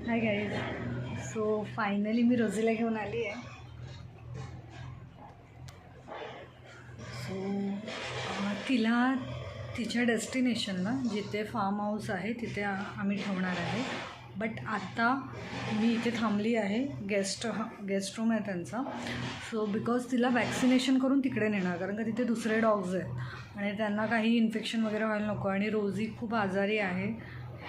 Hi guys. So finally मी रोजीला घेऊन आली आहे. सो तिला तिच्या डेस्टिनेशनला जिथे फार्म हाऊस आहे तिथे आम्ही ठेवणार आहे. बट आता मी इथे थांबली आहे. गेस्ट रूम आहे त्यांचा. सो बिकॉज तिला वॅक्सिनेशन करून तिकडे नेणार, कारण का तिथे दुसरे डॉग्स आहेत आणि त्यांना काही इन्फेक्शन वगैरे व्हायला नको. आणि रोजी खूप आजारी आहे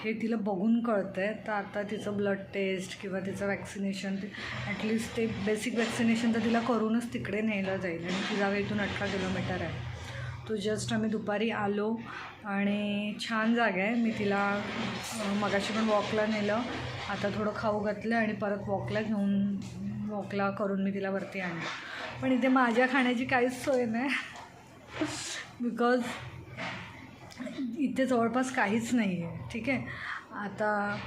हे तिला बघून कळतं आहे. तर आता तिचं ब्लड टेस्ट किंवा तिचं वॅक्सिनेशन ॲटलिस्ट ते बेसिक वॅक्सिनेशन तर तिला करूनच तिकडे न्यायला जाईल. आणि ती जागा इथून 18 किलोमीटर आहे. तो जस्ट आम्ही दुपारी आलो आणि छान जागा आहे. मी तिला मगाशी पण वॉकला नेलं, आता थोडं खाऊ घातलं आणि परत वॉकला करून मी तिला वरती आणलं. पण इथे माझ्या खाण्याची काहीच सोय नाही बिकॉज इथे जवळपास काहीच नाही आहे. ठीक आहे. आता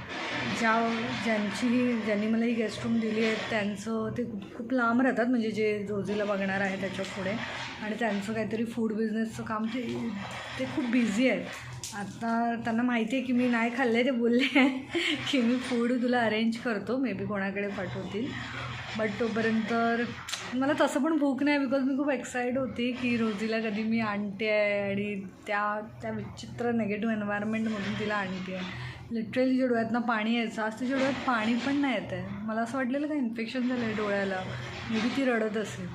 ज्यांनी मला ही गेस्ट रूम दिली आहे त्यांचं ते खूप लांब राहतात, म्हणजे जे रोजीला बघणार आहे त्याच्या पुढे, आणि त्यांचं काहीतरी फूड बिझनेसचं काम ते खूप बिझी आहेत. आता त्यांना माहिती आहे की मी नाही खाल्लं आहे. ते बोलले आहे की मी फूड तुला अरेंज करतो, मे बी कोणाकडे पाठवतील. बट तोपर्यंत मला तसं पण भूक नाही, बिकॉज मी खूप एक्साइट होती की रोजीला कधी मी आणते आहे आणि त्या विचित्र नेगेटिव्ह एन्व्हायरमेंटमधून तिला आणते आहे. लिटरली तिच्या डोळ्यातनं पाणी यायचं. आज तिच्या डोळ्यात पाणी पण नाही येत आहे. मला असं वाटलेलं का इन्फेक्शन झालं आहे डोळ्याला, मे बी ती रडत असेल.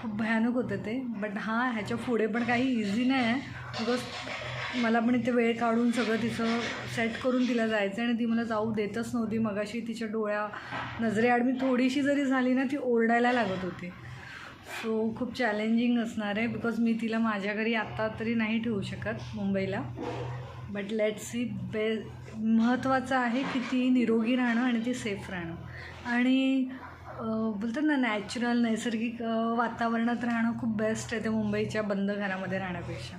खूप भयानक होतं ते. बट ह्याच्या पुढे पण काही इझी नाही आहे, बिकॉज मला पण इथे वेळ काढून सगळं तिचं सेट करून तिला जायचं आणि ती मला जाऊ देतच नव्हती. मगाशी तिच्या नजरेआड मी थोडीशी जरी झाली ना ती ओरडायला लागत होती. सो खूप चॅलेंजिंग असणार आहे, बिकॉज मी तिला माझ्या घरी आत्ता तरी नाही ठेवू शकत मुंबईला. But let's see. महत्त्वाचं आहे की ती निरोगी राहणं आणि ती सेफ राहणं आणि बोलतात ना नैसर्गिक वातावरणात राहणं खूप बेस्ट आहे ते मुंबईच्या बंद घरामध्ये राहण्यापेक्षा.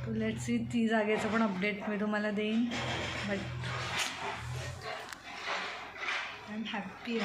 तो लेट्स सी. ती जागेचं पण अपडेट मी तुम्हाला देईन. But I am happy.